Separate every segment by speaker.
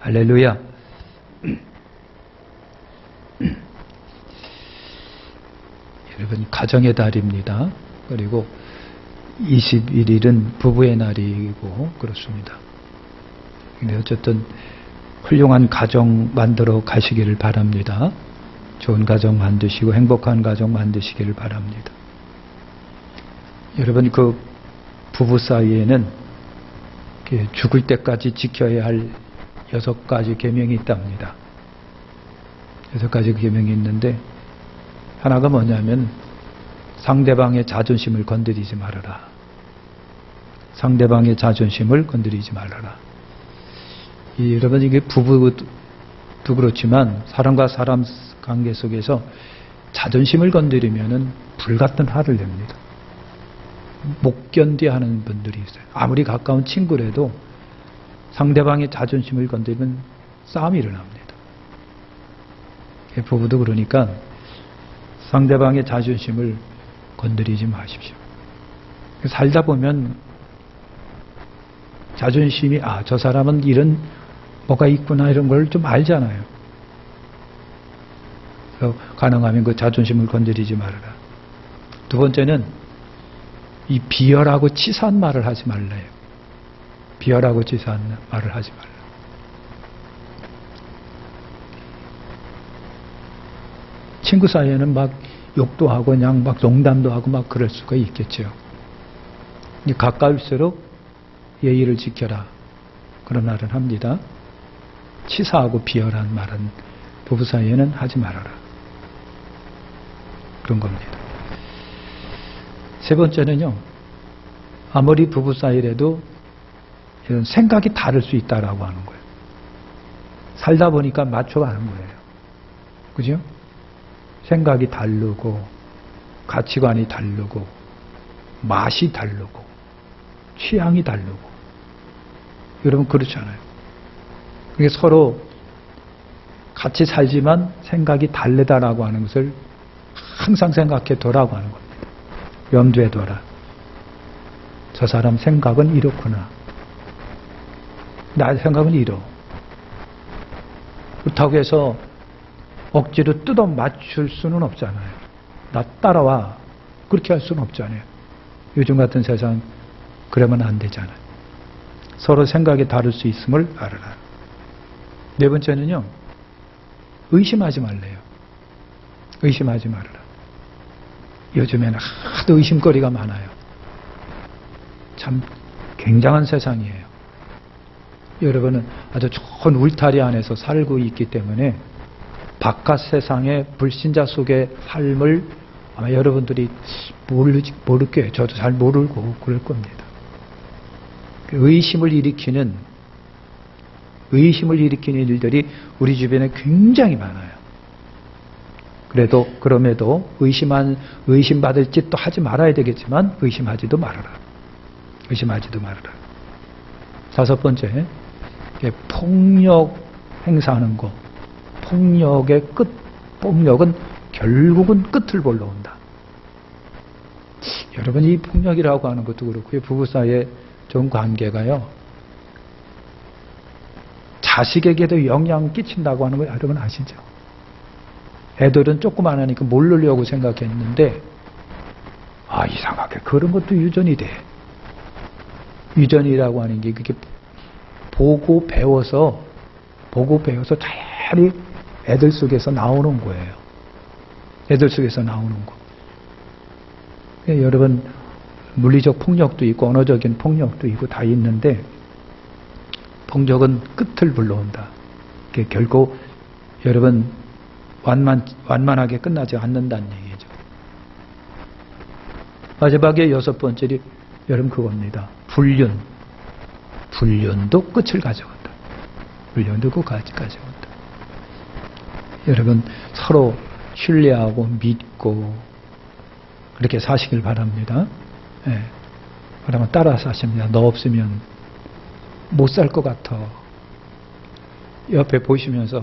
Speaker 1: 할렐루야. 여러분, 가정의 달입니다. 그리고 21일은 부부의 날이고 그렇습니다. 근데 어쨌든 훌륭한 가정 만들어 가시기를 바랍니다. 좋은 가정 만드시고 행복한 가정 만드시기를 바랍니다. 여러분, 그 부부 사이에는 죽을 때까지 지켜야 할 6가지 계명이 있답니다. 6가지 계명이 있는데, 하나가 뭐냐면 상대방의 자존심을 건드리지 말아라. 상대방의 자존심을 건드리지 말아라. 여러분, 이게 부부도 그렇지만 사람과 사람 관계 속에서 자존심을 건드리면은 불같은 화를 냅니다. 못 견디하는 분들이 있어요. 아무리 가까운 친구라도 상대방의 자존심을 건드리면 싸움이 일어납니다. 부부도 그러니까 상대방의 자존심을 건드리지 마십시오. 살다 보면 자존심이 저 사람은 이런 뭐가 있구나 이런 걸 좀 알잖아요. 그래서 가능하면 그 자존심을 건드리지 말아라. 두 번째는 이 비열하고 치사한 말을 하지 말래요. 비열하고 치사한 말을 하지 말라. 친구 사이에는 막 욕도 하고 그냥 막 농담도 하고 막 그럴 수가 있겠죠. 가까울수록 예의를 지켜라. 그런 말을 합니다. 치사하고 비열한 말은 부부 사이에는 하지 말아라. 그런 겁니다. 세 번째는요, 아무리 부부 사이라도 이런 생각이 다를 수 있다라고 하는 거예요. 살다 보니까 맞춰가는 거예요. 그죠? 생각이 다르고, 가치관이 다르고, 맛이 다르고, 취향이 다르고. 여러분, 그렇잖아요. 그게 서로 같이 살지만 생각이 다르다라고 하는 것을 항상 생각해 둬라고 하는 겁니다. 염두에 둬라. 저 사람 생각은 이렇구나. 나의 생각은 이러. 그렇다고 해서 억지로 뜯어 맞출 수는 없잖아요. 나 따라와. 그렇게 할 수는 없잖아요. 요즘 같은 세상 그러면 안 되잖아요. 서로 생각이 다를 수 있음을 알아라. 네 번째는요, 의심하지 말래요. 의심하지 말아라. 요즘에는 하도 의심거리가 많아요. 참 굉장한 세상이에요. 여러분은 아주 좋은 울타리 안에서 살고 있기 때문에 바깥 세상의 불신자 속의 삶을 아마 여러분들이 모를 거예요. 저도 잘 모르고 그럴 겁니다. 의심을 일으키는 일들이 우리 주변에 굉장히 많아요. 그럼에도 의심받을 짓도 하지 말아야 되겠지만 의심하지도 말아라. 의심하지도 말아라. 다섯 번째, 폭력 행사하는 거. 폭력은 결국은 끝을 보러 온다. 여러분, 이 폭력이라고 하는 것도 그렇고요. 부부 사이의 좋은 관계가요, 자식에게도 영향 끼친다고 하는 거 여러분 아시죠? 애들은 조그만 하니까 모르려고 생각했는데, 이상하게 그런 것도 유전이 돼. 유전이라고 하는 게 그게 보고 배워서 자연히 애들 속에서 나오는 거예요. 애들 속에서 나오는 거. 여러분, 물리적 폭력도 있고 언어적인 폭력도 있고 다 있는데, 폭력은 끝을 불러온다. 결국 여러분 완만하게 끝나지 않는다는 얘기죠. 마지막에 여섯 번째는 여러분 그겁니다. 불륜도 끝을 가져온다. 불륜도 끝까지 가져온다. 여러분, 서로 신뢰하고 믿고 그렇게 사시길 바랍니다. 그러면 따라 사십니다. 너 없으면 못 살 것 같아. 옆에 보시면서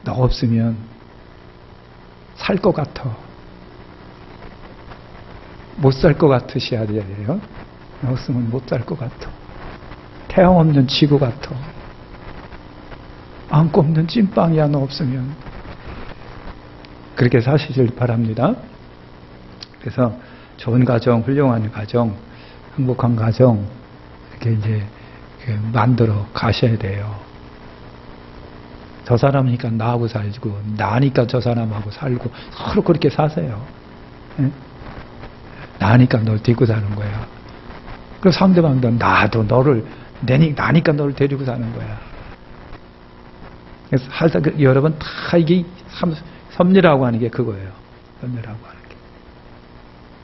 Speaker 1: 너 없으면 살 것 같아. 못 살 것 같으셔야 돼요. 너 없으면 못 살 것 같아. 태양 없는 지구 같아. 안 꼽는 찐빵이 하나 없으면. 그렇게 사시길 바랍니다. 그래서 좋은 가정, 훌륭한 가정, 행복한 가정 이렇게 이제 만들어 가셔야 돼요. 저 사람이니까 나하고 살고, 나니까 저 사람하고 살고, 서로 그렇게 사세요. 예? 나니까 널 데리고 사는 거야. 그리고 상대방도 나도 너를, 나니까 너를 데리고 사는 거야. 그래서 여러분 다 이게 섭리라고 하는 게 그거예요. 섭리라고 하는 게.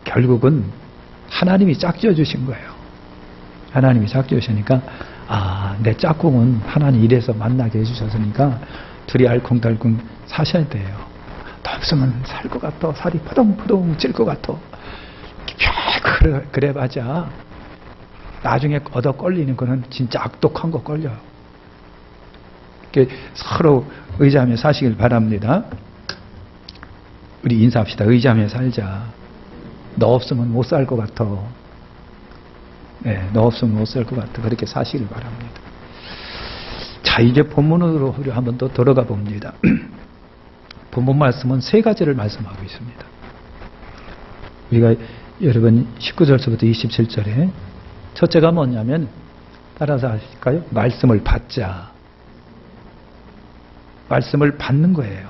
Speaker 1: 결국은 하나님이 짝지어 주신 거예요. 하나님이 짝지어 주시니까 내 짝꿍은 하나님 이래서 만나게 해주셨으니까 둘이 알콩달콩 사셔야 돼요. 더 없으면 살 것 같아. 살이 포동포동 찔 것 같아. 그래봐자 나중에 얻어 걸리는 거는 진짜 악독한 거 걸려요. 서로 의지하며 사시길 바랍니다. 우리 인사합시다. 의지하며 살자. 너 없으면 못 살 것 같아. 네, 너 없으면 못 살 것 같아. 그렇게 사시길 바랍니다. 자, 이제 본문으로 한번 더 들어가 봅니다. 본문 말씀은 세 가지를 말씀하고 있습니다. 우리가 여러분 19절부터 27절에 첫째가 뭐냐면, 따라서 하실까요? 말씀을 받자. 말씀을 받는 거예요.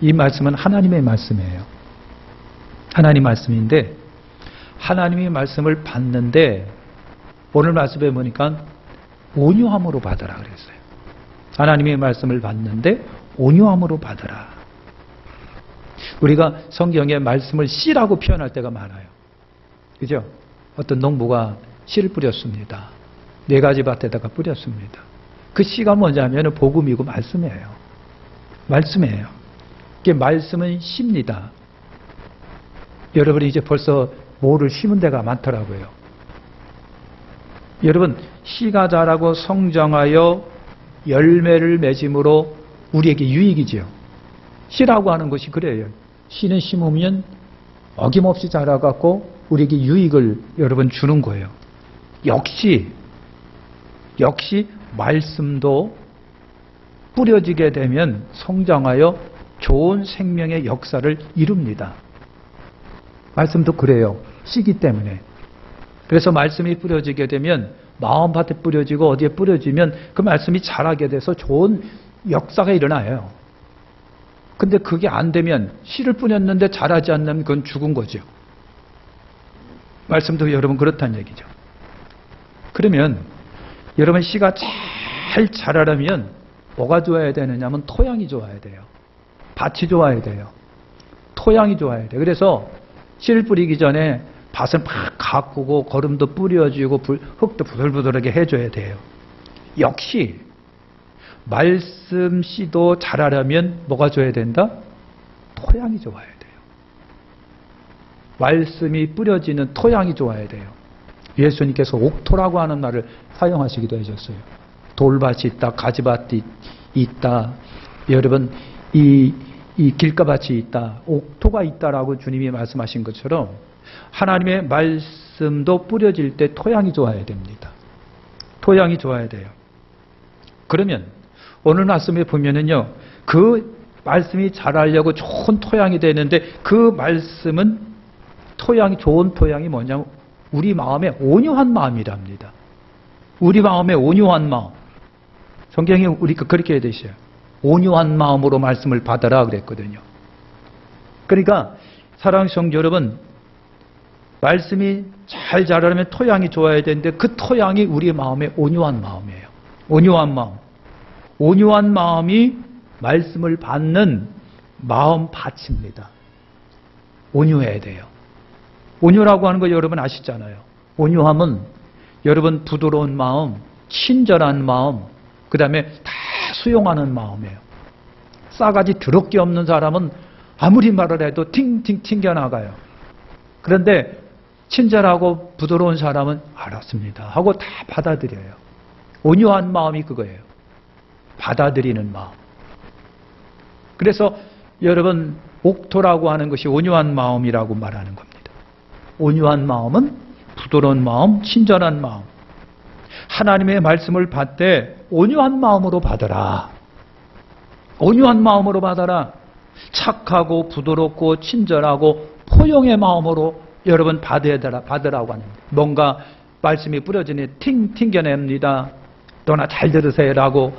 Speaker 1: 이 말씀은 하나님의 말씀이에요. 하나님 말씀인데, 하나님의 말씀을 받는데, 오늘 말씀에 보니까 온유함으로 받아라 그랬어요. 하나님의 말씀을 받는데 온유함으로 받아라. 우리가 성경에 말씀을 씨라고 표현할 때가 많아요. 그죠? 어떤 농부가 씨를 뿌렸습니다. 4가지 밭에다가 뿌렸습니다. 그 씨가 뭐냐면 복음이고 말씀이에요. 말씀이에요. 이게 말씀은 씨입니다. 여러분이 이제 벌써 뭐를 심은 데가 많더라고요. 여러분, 씨가 자라고 성장하여 열매를 맺음으로 우리에게 유익이지요. 씨라고 하는 것이 그래요. 씨는 심으면 어김없이 자라갖고 우리에게 유익을 여러분 주는 거예요. 역시 말씀도 뿌려지게 되면 성장하여 좋은 생명의 역사를 이룹니다. 말씀도 그래요. 씨기 때문에. 그래서 말씀이 뿌려지게 되면 마음밭에 뿌려지고 어디에 뿌려지면 그 말씀이 자라게 돼서 좋은 역사가 일어나요. 근데 그게 안 되면 씨를 뿌렸는데 자라지 않는 그건 죽은 거죠. 말씀도 여러분 그렇다는 얘기죠. 그러면 여러분 씨가 잘 자라려면 뭐가 좋아야 되느냐면 토양이 좋아야 돼요. 밭이 좋아야 돼요. 토양이 좋아야 돼요. 그래서 씨를 뿌리기 전에 밭을 막 가꾸고 거름도 뿌려주고 흙도 부들부들하게 해줘야 돼요. 역시 말씀 씨도 자라려면 뭐가 줘야 된다? 토양이 좋아야 돼요. 말씀이 뿌려지는 토양이 좋아야 돼요. 예수님께서 옥토라고 하는 말을 사용하시기도 하셨어요. 돌밭이 있다, 가지밭이 있다. 여러분, 이 길가밭이 있다, 옥토가 있다라고 주님이 말씀하신 것처럼 하나님의 말씀도 뿌려질 때 토양이 좋아야 됩니다. 토양이 좋아야 돼요. 그러면 오늘 말씀에 보면은요, 그 말씀이 자라려고 좋은 토양이 되는데 그 말씀은 좋은 토양이 뭐냐면 우리 마음에 온유한 마음이랍니다. 우리 마음에 온유한 마음. 성경이 우리가 그렇게 해야 되셔요. 온유한 마음으로 말씀을 받아라 그랬거든요. 그러니까 사랑하는 성도 여러분, 말씀이 잘 자라려면 토양이 좋아야 되는데 그 토양이 우리 마음에 온유한 마음이에요. 온유한 마음. 온유한 마음이 말씀을 받는 마음밭입니다. 온유해야 돼요. 온유라고 하는 거 여러분 아시잖아요. 온유함은 여러분 부드러운 마음, 친절한 마음, 그 다음에 다 수용하는 마음이에요. 싸가지 더럽게 없는 사람은 아무리 말을 해도 팅팅 튕겨나가요. 그런데 친절하고 부드러운 사람은 알았습니다 하고 다 받아들여요. 온유한 마음이 그거예요. 받아들이는 마음. 그래서 여러분 옥토라고 하는 것이 온유한 마음이라고 말하는 겁니다. 온유한 마음은 부드러운 마음, 친절한 마음. 하나님의 말씀을 받되 온유한 마음으로 받아라. 온유한 마음으로 받아라. 착하고 부드럽고 친절하고 포용의 마음으로 여러분 받으라고 합니다. 뭔가 말씀이 부러지니 튕겨냅니다. 너나 잘 들으세요라고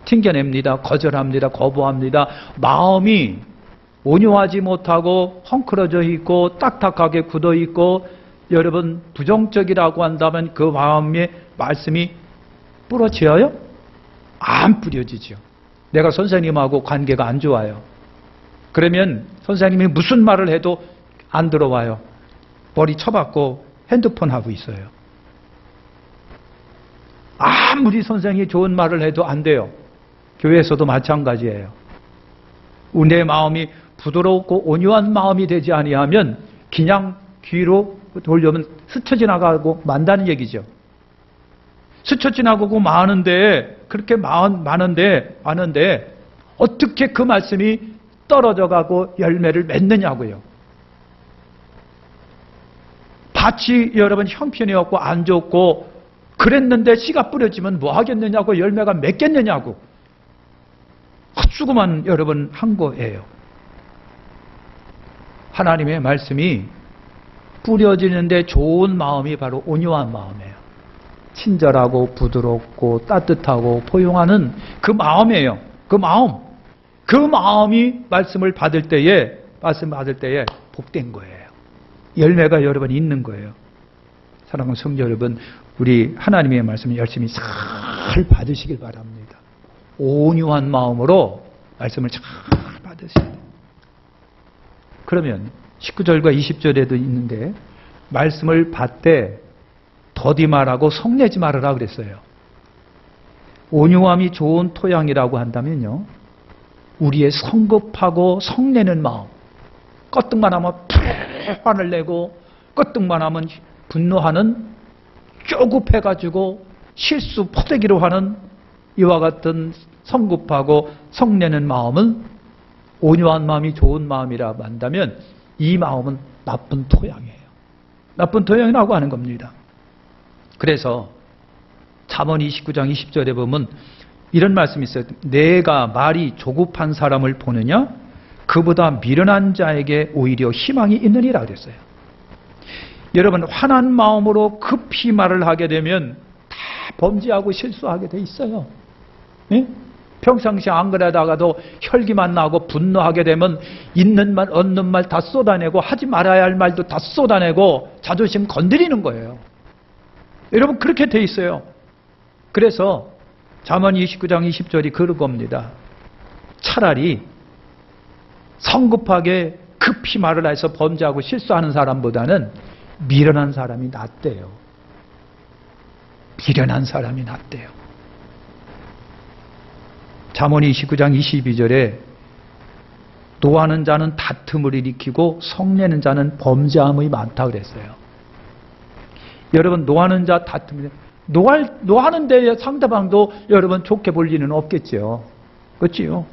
Speaker 1: 튕겨냅니다. 거절합니다. 거부합니다. 마음이 온유하지 못하고 헝클어져 있고 딱딱하게 굳어 있고 여러분 부정적이라고 한다면 그 마음의 말씀이 부러져요? 안 뿌려지죠. 내가 선생님하고 관계가 안 좋아요. 그러면 선생님이 무슨 말을 해도 안 들어와요. 머리 쳐박고 핸드폰 하고 있어요. 아무리 선생님이 좋은 말을 해도 안 돼요. 교회에서도 마찬가지예요. 내 마음이 부드럽고 온유한 마음이 되지 아니하면 그냥 귀로 돌려면 스쳐 지나가고 만다는 얘기죠. 스쳐 지나가고 마는데 그렇게 많은데 어떻게 그 말씀이 떨어져 가고 열매를 맺느냐고요. 밭이 여러분 형편이 없고 안 좋고 그랬는데 씨가 뿌려지면 뭐 하겠느냐고 열매가 맺겠느냐고 헛수고만 여러분 한 거예요. 하나님의 말씀이 뿌려지는데 좋은 마음이 바로 온유한 마음이에요. 친절하고 부드럽고 따뜻하고 포용하는 그 마음이에요. 그 마음이 말씀을 받을 때에 복된 거예요. 열매가 여러분 있는 거예요. 사랑하는 성도 여러분, 우리 하나님의 말씀을 열심히 잘 받으시길 바랍니다. 온유한 마음으로 말씀을 잘 받으셔야 돼요. 그러면 19절과 20절에도 있는데 말씀을 받되 더디 말하고 성내지 말으라 그랬어요. 온유함이 좋은 토양이라고 한다면요, 우리의 성급하고 성내는 마음, 껐등만 하면 화를 내고 껐등만 하면 분노하는 쪼급해가지고 실수 포대기로 하는 이와 같은 성급하고 성내는 마음은 온유한 마음이 좋은 마음이라 한다면 이 마음은 나쁜 토양이에요. 나쁜 토양이라고 하는 겁니다. 그래서 잠언 29장 20절에 보면 이런 말씀이 있어요. 내가 말이 조급한 사람을 보느냐? 그보다 미련한 자에게 오히려 희망이 있느니라 그랬어요. 여러분, 화난 마음으로 급히 말을 하게 되면 다 범죄하고 실수하게 돼 있어요. 예? 평상시에 안 그러다가도 혈기만 나고 분노하게 되면 있는 말 없는 말 다 쏟아내고 하지 말아야 할 말도 다 쏟아내고 자존심 건드리는 거예요. 여러분, 그렇게 돼 있어요. 그래서 잠언 29장 20절이 그런 겁니다. 차라리 성급하게 급히 말을 해서 범죄하고 실수하는 사람보다는 미련한 사람이 낫대요. 미련한 사람이 낫대요. 잠언 29장 22절에 노하는 자는 다툼을 일으키고 성내는 자는 범죄함이 많다 그랬어요. 여러분, 노하는 자 다툼, 노하는 데 상대방도 여러분 좋게 볼 리는 없겠죠. 그렇지요?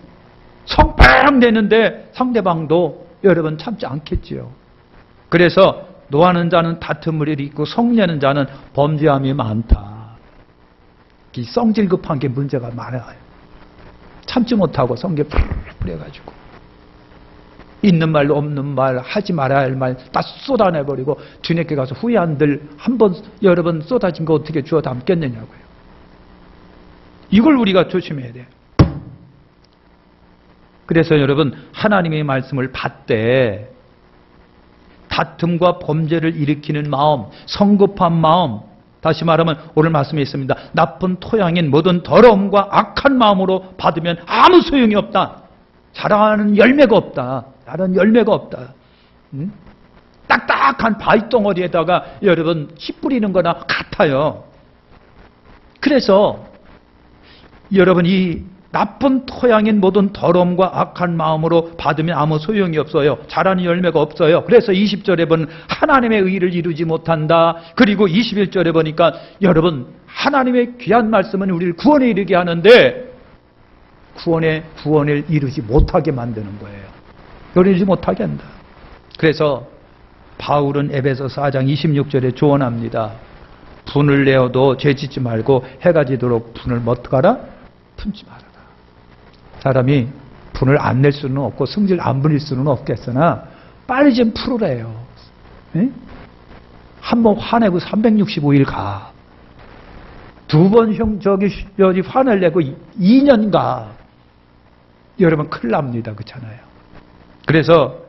Speaker 1: 성팍 내는데 상대방도 여러분 참지 않겠지요. 그래서 노하는 자는 다툼을 일으키고 성내는 자는 범죄함이 많다. 이 성질 급한 게 문제가 많아요. 참지 못하고 성게 뿌려가지고 있는 말 없는 말 하지 말아야 할 말 다 쏟아내버리고 주님께 가서 후회한들 한번 여러 번 쏟아진 거 어떻게 주워 담겠느냐고요. 이걸 우리가 조심해야 돼요. 그래서 여러분, 하나님의 말씀을 받되 다툼과 범죄를 일으키는 마음, 성급한 마음, 다시 말하면 오늘 말씀에 있습니다. 나쁜 토양인 모든 더러움과 악한 마음으로 받으면 아무 소용이 없다. 자라는 열매가 없다. 자라는 열매가 없다. 딱딱한 바위덩어리에다가 여러분 씨 뿌리는 거나 같아요. 그래서 여러분, 이 나쁜 토양인 모든 더러움과 악한 마음으로 받으면 아무 소용이 없어요. 자라는 열매가 없어요. 그래서 20절에 보면 하나님의 의를 이루지 못한다. 그리고 21절에 보니까 여러분, 하나님의 귀한 말씀은 우리를 구원에 이르게 하는데 구원을 이루지 못하게 만드는 거예요. 이루지 못하게 한다. 그래서 바울은 에베소서 4장 26절에 조언합니다. 분을 내어도 죄짓지 말고 해가 지도록 분을 어떡하라? 품지 말아라. 사람이 분을 안 낼 수는 없고 성질 안 부릴 수는 없겠으나 빨리 좀 풀으래요. 예? 한 번 화내고 365일 가. 두 번 화를 내고 2년 가. 여러분 큰일 납니다. 그렇잖아요. 그래서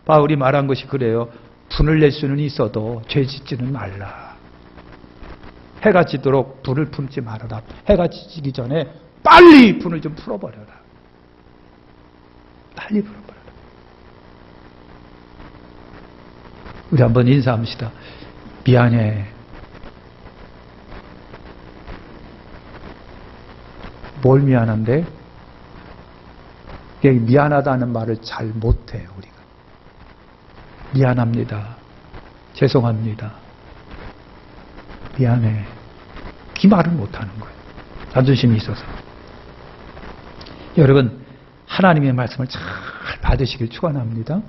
Speaker 1: 바울이 말한 것이 그래요. 분을 낼 수는 있어도 죄 짓지는 말라. 해가 지도록 분을 품지 말아라. 해가 지기 전에 빨리 분을 좀 풀어버려라. 빨리 풀어버려라. 우리 한번 인사합시다. 미안해. 뭘 미안한데? 미안하다는 말을 잘 못해요, 우리가. 미안합니다. 죄송합니다. 미안해. 이 말을 못하는 거예요. 자존심이 있어서. 여러분, 하나님의 말씀을 잘 받으시길 축원합니다.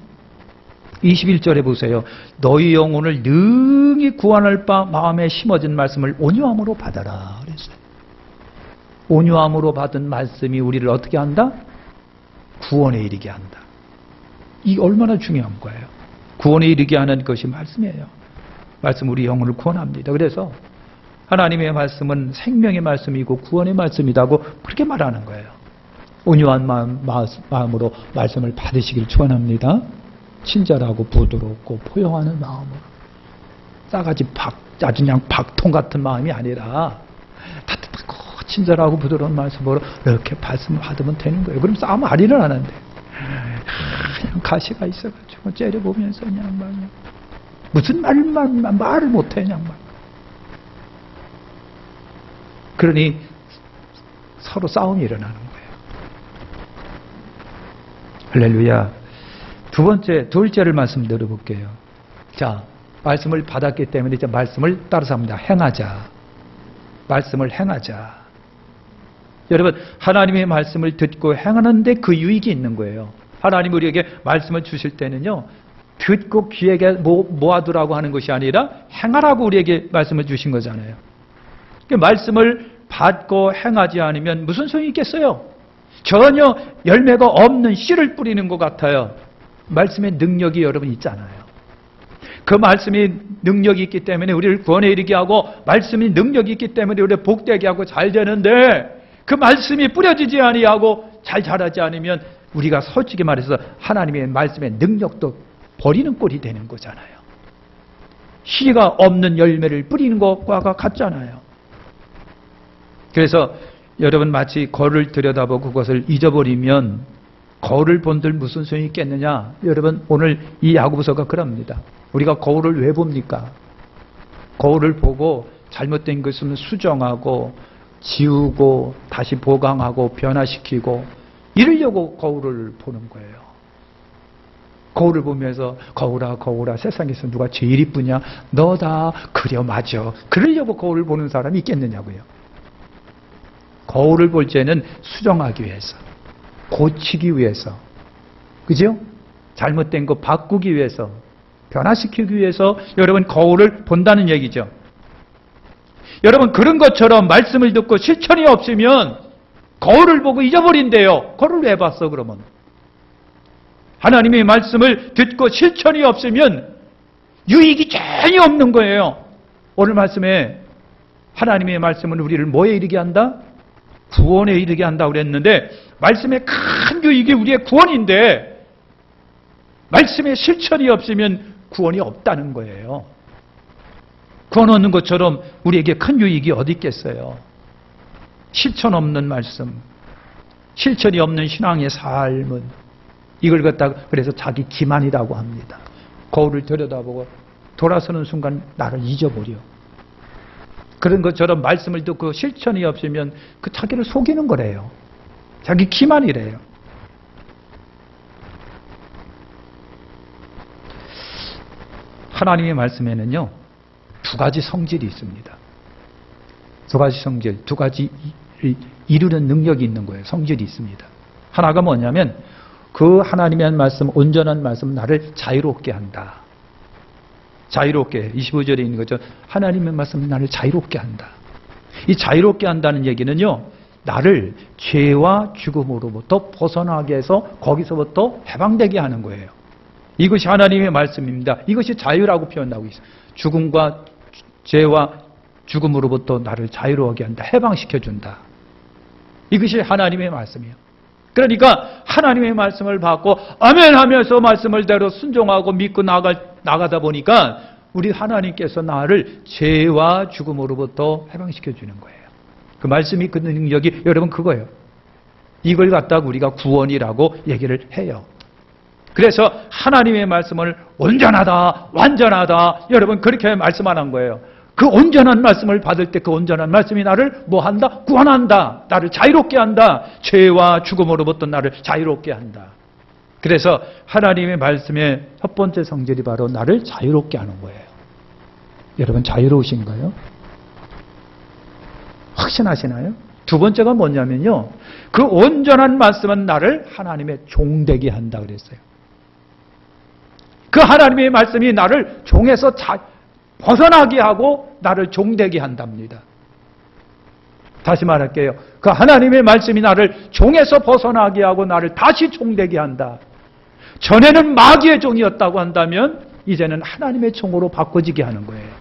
Speaker 1: 21절에 보세요. 너희 영혼을 능히 구원할 바 마음에 심어진 말씀을 온유함으로 받아라. 그랬어요. 온유함으로 받은 말씀이 우리를 어떻게 한다? 구원에 이르게 한다. 이게 얼마나 중요한 거예요. 구원에 이르게 하는 것이 말씀이에요. 말씀 우리 영혼을 구원합니다. 그래서 하나님의 말씀은 생명의 말씀이고 구원의 말씀이라고 그렇게 말하는 거예요. 온유한 마음으로 말씀을 받으시길 축원합니다. 친절하고 부드럽고 포용하는 마음으로. 싸가지 아주 그냥 박통 같은 마음이 아니라 따뜻하고 친절하고 부드러운 말씀으로 이렇게 말씀을 받으면 되는 거예요. 그럼 싸움 안 일어나는데 그냥 가시가 있어가지고 째려보면서 그냥 막 무슨 말을 못해 그냥 막. 그러니 서로 싸움이 일어나는 거예요. 할렐루야. 둘째를 말씀 들어볼게요. 자, 말씀을 받았기 때문에 이제 말씀을 따라서 합니다. 행하자. 말씀을 행하자. 여러분, 하나님의 말씀을 듣고 행하는데 그 유익이 있는 거예요. 하나님 우리에게 말씀을 주실 때는요, 듣고 귀에게 모아두라고 하는 것이 아니라 행하라고 우리에게 말씀을 주신 거잖아요. 말씀을 받고 행하지 않으면 무슨 소용이 있겠어요? 전혀 열매가 없는 씨를 뿌리는 것 같아요. 말씀의 능력이 여러분 있잖아요. 그 말씀이 능력이 있기 때문에 우리를 구원에 이르게 하고, 말씀이 능력이 있기 때문에 우리를 복되게 하고 잘 되는데, 그 말씀이 뿌려지지 아니하고 잘 자라지 않으면 우리가 솔직히 말해서 하나님의 말씀의 능력도 버리는 꼴이 되는 거잖아요. 씨가 없는 열매를 뿌리는 것과 같잖아요. 그래서 여러분 마치 거울을 들여다보고 그것을 잊어버리면 거울을 본들 무슨 소용이 있겠느냐. 여러분 오늘 이 야고보서가 그럽니다. 우리가 거울을 왜 봅니까? 거울을 보고 잘못된 것은 수정하고 지우고 다시 보강하고 변화시키고 이러려고 거울을 보는 거예요. 거울을 보면서 거울아 세상에서 누가 제일 이쁘냐? 너다. 그려 맞아. 그러려고 거울을 보는 사람이 있겠느냐고요. 거울을 볼 때는 수정하기 위해서, 고치기 위해서, 그죠? 잘못된 거 바꾸기 위해서, 변화시키기 위해서 여러분 거울을 본다는 얘기죠. 여러분 그런 것처럼 말씀을 듣고 실천이 없으면 거울을 보고 잊어버린대요. 거울을 왜 봤어 그러면? 하나님의 말씀을 듣고 실천이 없으면 유익이 전혀 없는 거예요. 오늘 말씀에 하나님의 말씀은 우리를 뭐에 이르게 한다? 구원에 이르게 한다고 그랬는데, 말씀의 큰 유익이 우리의 구원인데 말씀의 실천이 없으면 구원이 없다는 거예요. 구원 얻는 것처럼 우리에게 큰 유익이 어디 있겠어요? 실천 없는 말씀, 실천이 없는 신앙의 삶은 이걸 갖다가 그래서 자기 기만이라고 합니다. 거울을 들여다보고 돌아서는 순간 나를 잊어버려. 그런 것처럼 말씀을 듣고 실천이 없으면 그 자기를 속이는 거래요. 자기 기만이래요. 하나님의 말씀에는요, 두 가지 성질이 있습니다. 두 가지 성질, 두 가지 이루는 능력이 있는 거예요. 성질이 있습니다. 하나가 뭐냐면 그 하나님의 말씀, 온전한 말씀 나를 자유롭게 한다. 자유롭게, 25절에 있는 거죠. 하나님의 말씀 나를 자유롭게 한다. 이 자유롭게 한다는 얘기는요, 나를 죄와 죽음으로부터 벗어나게 해서 거기서부터 해방되게 하는 거예요. 이것이 하나님의 말씀입니다. 이것이 자유라고 표현하고 있어요. 죽음과 죄와 죽음으로부터 나를 자유로우게 한다. 해방시켜준다. 이것이 하나님의 말씀이에요. 그러니까 하나님의 말씀을 받고 아멘 하면서 말씀을 대로 순종하고 믿고 나가다 보니까 우리 하나님께서 나를 죄와 죽음으로부터 해방시켜주는 거예요. 그 말씀이 그 능력이 여러분 그거예요. 이걸 갖다가 우리가 구원이라고 얘기를 해요. 그래서 하나님의 말씀을 온전하다, 완전하다, 여러분 그렇게 말씀하는 거예요. 그 온전한 말씀을 받을 때 그 온전한 말씀이 나를 뭐 한다? 구원한다. 나를 자유롭게 한다. 죄와 죽음으로부터 나를 자유롭게 한다. 그래서 하나님의 말씀의 첫 번째 성질이 바로 나를 자유롭게 하는 거예요. 여러분 자유로우신가요? 확신하시나요? 두 번째가 뭐냐면요. 그 온전한 말씀은 나를 하나님의 종되게 한다 그랬어요. 그 하나님의 말씀이 나를 종에서 벗어나게 하고 나를 종되게 한답니다. 다시 말할게요. 그 하나님의 말씀이 나를 종에서 벗어나게 하고 나를 다시 종되게 한다. 전에는 마귀의 종이었다고 한다면 이제는 하나님의 종으로 바꿔지게 하는 거예요.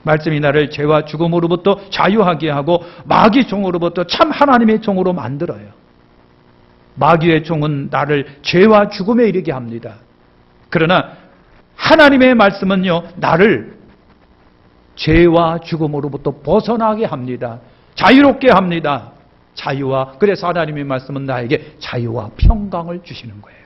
Speaker 1: 말씀이 나를 죄와 죽음으로부터 자유하게 하고 마귀 종으로부터 참 하나님의 종으로 만들어요. 마귀의 종은 나를 죄와 죽음에 이르게 합니다. 그러나 하나님의 말씀은요, 나를 죄와 죽음으로부터 벗어나게 합니다. 자유롭게 합니다. 그래서 하나님의 말씀은 나에게 자유와 평강을 주시는 거예요.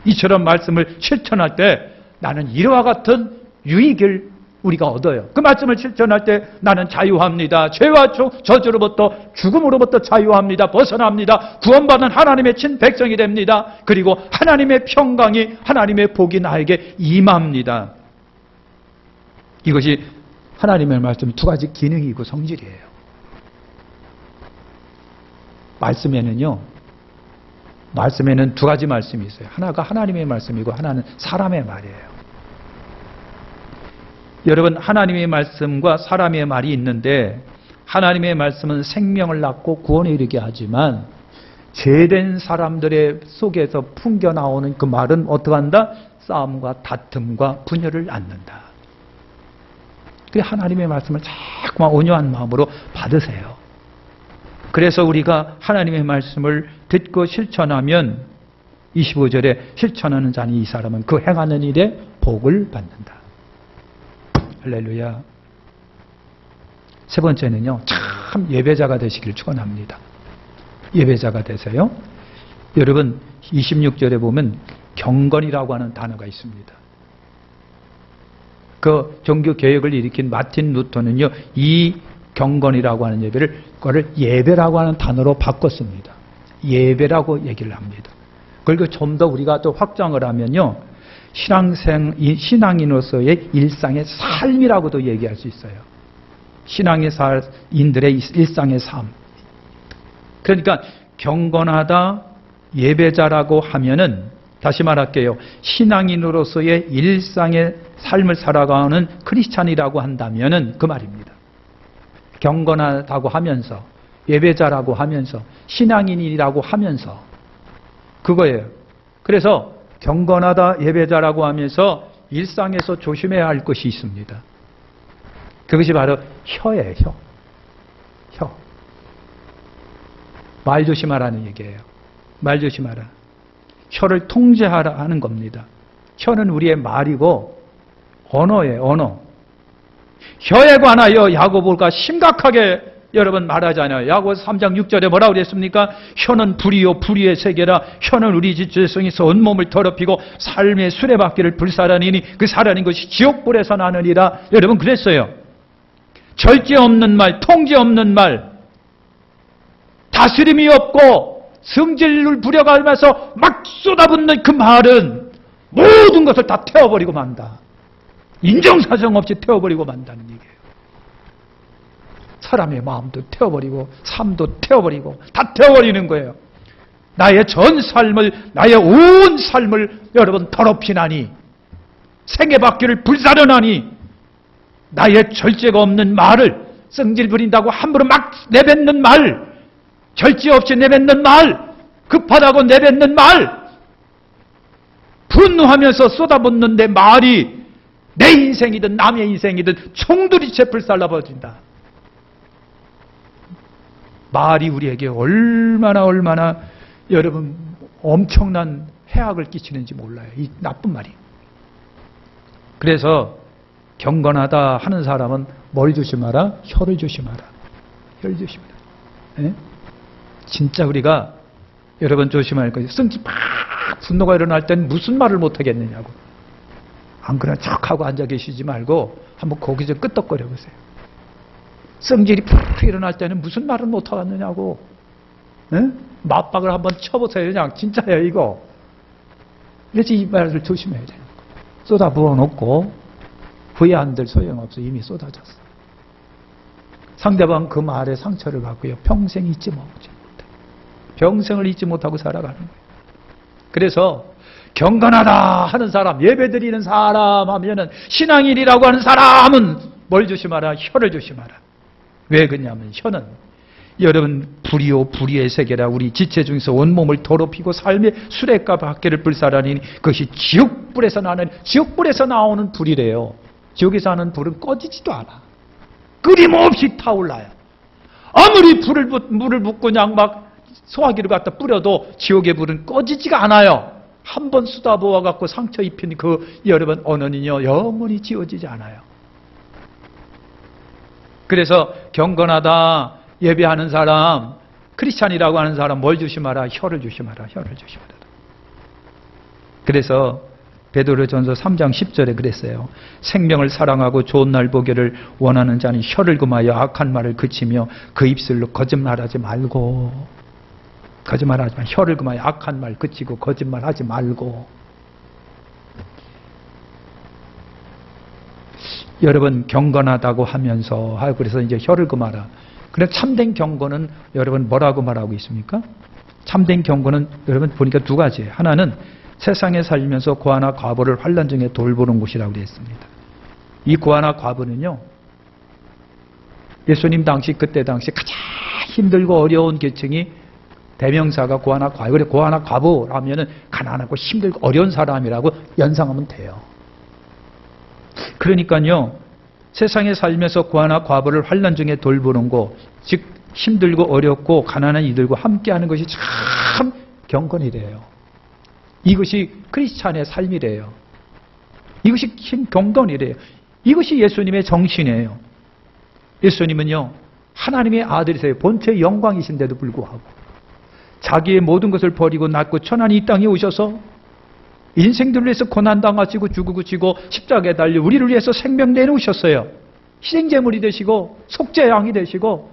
Speaker 1: 이처럼 말씀을 실천할 때 나는 이와 같은 유익을 우리가 얻어요. 그 말씀을 실천할 때 나는 자유합니다. 죄와 저주로부터 죽음으로부터 자유합니다. 벗어납니다. 구원받은 하나님의 친백성이 됩니다. 그리고 하나님의 평강이 하나님의 복이 나에게 임합니다. 이것이 하나님의 말씀 두 가지 기능이고 성질이에요. 말씀에는 두 가지 말씀이 있어요. 하나가 하나님의 말씀이고 하나는 사람의 말이에요. 여러분 하나님의 말씀과 사람의 말이 있는데 하나님의 말씀은 생명을 낳고 구원에 이르게 하지만 죄된 사람들의 속에서 풍겨나오는 그 말은 어떻게 한다? 싸움과 다툼과 분열을 낳는다. 그래 하나님의 말씀을 자꾸만 온유한 마음으로 받으세요. 그래서 우리가 하나님의 말씀을 듣고 실천하면 25절에 실천하는 자니 이 사람은 그 행하는 일에 복을 받는다. 할렐루야. 세 번째는요, 참 예배자가 되시길 축원합니다. 예배자가 되세요. 여러분 26절에 보면 경건이라고 하는 단어가 있습니다. 그 종교 개혁을 일으킨 마틴 루터는요, 이 경건이라고 하는 그거를 예배라고 하는 단어로 바꿨습니다. 예배라고 얘기를 합니다. 그리고 좀 더 우리가 또 확장을 하면요, 신앙인으로서의 일상의 삶이라고도 얘기할 수 있어요. 신앙인들의 일상의 삶. 그러니까 경건하다, 예배자라고 하면은 다시 말할게요. 신앙인으로서의 일상의 삶을 살아가는 크리스찬이라고 한다면은 그 말입니다. 경건하다고 하면서, 예배자라고 하면서, 신앙인이라고 하면서 그거예요. 그래서 경건하다, 예배자라고 하면서 일상에서 조심해야 할 것이 있습니다. 그것이 바로 혀예요. 혀. 말 조심하라는 얘기예요. 말 조심하라. 혀를 통제하라 하는 겁니다. 혀는 우리의 말이고 언어예요. 언어. 혀에 관하여 야고보가 심각하게 여러분 말하잖아요. 야고보서 3장 6절에 뭐라고 그랬습니까? 혀는 불이요 불의의 세계라. 혀는 우리 지체성에서 온몸을 더럽히고 삶의 수레바퀴를 불살라니니 그 살아낸 것이 지옥불에서 나느니라. 여러분 그랬어요. 절제 없는 말, 통제 없는 말, 다스림이 없고 성질을 부려가면서 막 쏟아붓는 그 말은 모든 것을 다 태워버리고 만다. 인정사정 없이 태워버리고 만다는 얘기예요. 사람의 마음도 태워버리고 삶도 태워버리고 다 태워버리는 거예요. 나의 전 삶을, 나의 온 삶을 여러분 더럽히나니, 생애바퀴를 불사르나니, 나의 절제가 없는 말을, 성질 부린다고 함부로 막 내뱉는 말, 절제 없이 내뱉는 말, 급하다고 내뱉는 말, 분노하면서 쏟아붓는 내 말이 내 인생이든 남의 인생이든 총두리째 불살라버진다. 말이 우리에게 얼마나 여러분 엄청난 해악을 끼치는지 몰라요. 이 나쁜 말이. 그래서 경건하다 하는 사람은 뭘 조심하라? 혀를 조심하라. 혀를 조심하라. 예? 진짜 우리가 여러분 조심할 거예요. 성질 막 분노가 일어날 땐 무슨 말을 못하겠느냐고. 안 그런 척하고 앉아 계시지 말고 한번 거기서 끄떡거려 보세요. 성질이 푹 일어날 때는 무슨 말을 못하겠느냐고. 예? 맞박을 한번 쳐보세요. 그냥 진짜예요 이거. 그래서 이 말을 조심해야 돼요. 쏟아 부어놓고 후회 안 될 소용없어. 이미 쏟아졌어. 상대방 그 말에 상처를 받고요. 평생 잊지 못해. 평생을 잊지 못하고 살아가는 거예요. 그래서 경건하다 하는 사람, 예배드리는 사람 하면은 신앙인이라고 하는 사람은 뭘 조심하라? 혀를 조심하라. 왜 그러냐면 혀는 여러분 불이요 불의의 세계라 우리 지체 중에서 온몸을 더럽히고 삶의 수레가 밖에를 불사라니 그것이 지옥불에서 나오는 불이래요. 지옥에서 하는 불은 꺼지지도 않아. 끊임없이 타올라요. 아무리 물을 붓고 그냥 막 소화기를 갖다 뿌려도 지옥의 불은 꺼지지가 않아요. 한 번 쏟아부어 갖고 상처 입힌 그 여러분 언어는요 영원히 지워지지 않아요. 그래서 경건하다 예배하는 사람, 크리스찬이라고 하는 사람 뭘 조심하라? 혀를 조심하라. 혀를 조심하라. 그래서 베드로전서 3장 10절에 그랬어요. 생명을 사랑하고 좋은 날 보기를 원하는 자는 혀를 금하여 악한 말을 그치며 그 입술로 거짓말하지 말고. 거짓말하지 마. 혀를 금하여 악한 말 그치고 거짓말하지 말고. 여러분 경건하다고 하면서 그래서 이제 혀를 금하라. 그래 참된 경건은 여러분 뭐라고 말하고 있습니까? 참된 경건은 여러분 보니까 두 가지예요. 하나는 세상에 살면서 고아나 과부를 환난 중에 돌보는 곳이라고 되었습니다. 이 고아나 과부는요. 예수님 당시 그때 당시 가장 힘들고 어려운 계층이 대명사가 고아나 과부. 그래 고아나 과부라면은 가난하고 힘들고 어려운 사람이라고 연상하면 돼요. 그러니까요. 세상에 살면서 고아나 과부를 환난 중에 돌보는 것, 즉 힘들고 어렵고 가난한 이들과 함께하는 것이 참 경건이래요. 이것이 크리스찬의 삶이래요. 이것이 경건이래요. 이것이 예수님의 정신이에요. 예수님은요. 하나님의 아들이세요. 본체의 영광이신데도 불구하고 자기의 모든 것을 버리고 낮고 천한 이 땅에 오셔서 인생들을 위해서 고난당하시고 죽고 지고 십자가에 달려 우리를 위해서 생명 내놓으셨어요. 희생제물이 되시고 속죄양이 되시고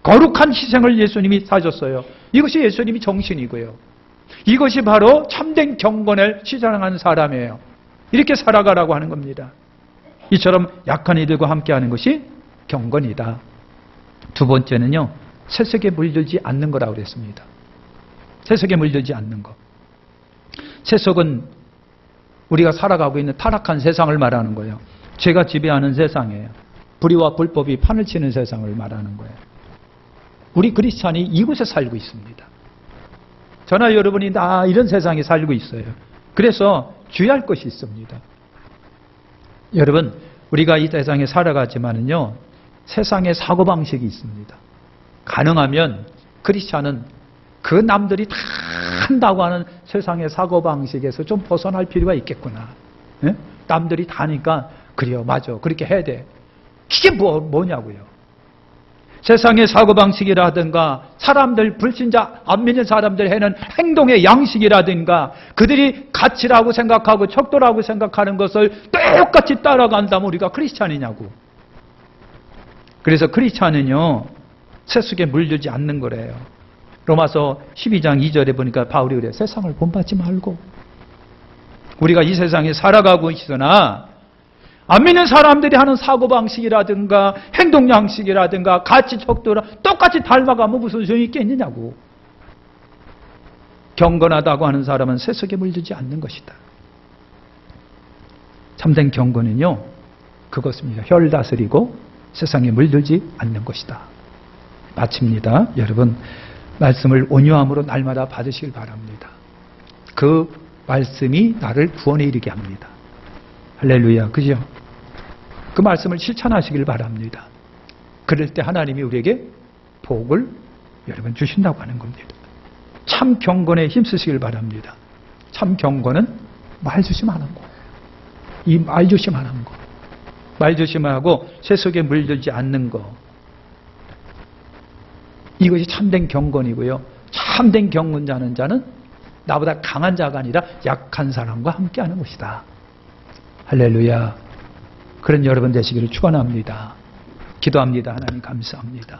Speaker 1: 거룩한 희생을 예수님이 사셨어요. 이것이 예수님이 정신이고요. 이것이 바로 참된 경건을 시장하는 사람이에요. 이렇게 살아가라고 하는 겁니다. 이처럼 약한 이들과 함께하는 것이 경건이다. 두 번째는요. 세속에 물들지 않는 거라고 그랬습니다. 세속에 물들지 않는 것. 세속은 우리가 살아가고 있는 타락한 세상을 말하는 거예요. 죄가 지배하는 세상이에요. 불의와 불법이 판을 치는 세상을 말하는 거예요. 우리 크리스찬이 이곳에 살고 있습니다. 저나 여러분이 다 이런 세상에 살고 있어요. 그래서 주의할 것이 있습니다. 여러분, 우리가 이 세상에 살아가지만은요, 세상의 사고방식이 있습니다. 가능하면 크리스찬은 그 남들이 다 한다고 하는 세상의 사고방식에서 좀 벗어날 필요가 있겠구나. 예? 남들이 다 하니까 그래요. 맞아. 그렇게 해야 돼. 이게 뭐냐고요. 세상의 사고방식이라든가 사람들, 불신자, 안 믿는 사람들 해는 행동의 양식이라든가 그들이 가치라고 생각하고 척도라고 생각하는 것을 똑같이 따라간다면 우리가 크리스찬이냐고. 그래서 크리스찬은요. 세속에 물들지 않는 거래요. 로마서 12장 2절에 보니까 바울이 그래요. 세상을 본받지 말고. 우리가 이 세상에 살아가고 있으나 안 믿는 사람들이 하는 사고방식이라든가 행동 양식이라든가 가치 척도라 똑같이 닮아가면 무슨 소용이 있겠느냐고. 경건하다고 하는 사람은 세속에 물들지 않는 것이다. 참된 경건은요. 그것입니다. 혀를 다스리고 세상에 물들지 않는 것이다. 마칩니다. 여러분 말씀을 온유함으로 날마다 받으시길 바랍니다. 그 말씀이 나를 구원에 이르게 합니다. 할렐루야. 그죠? 그 말씀을 실천하시길 바랍니다. 그럴 때 하나님이 우리에게 복을 여러분 주신다고 하는 겁니다. 참 경건에 힘쓰시길 바랍니다. 참 경건은 말조심하는 거예요. 이 말조심하는 거. 말조심하고 새 속에 물들지 않는 거. 이것이 참된 경건이고요. 참된 경건자는 자는 나보다 강한 자가 아니라 약한 사람과 함께하는 것이다. 할렐루야. 그런 여러분 되시기를 축원합니다. 기도합니다. 하나님 감사합니다.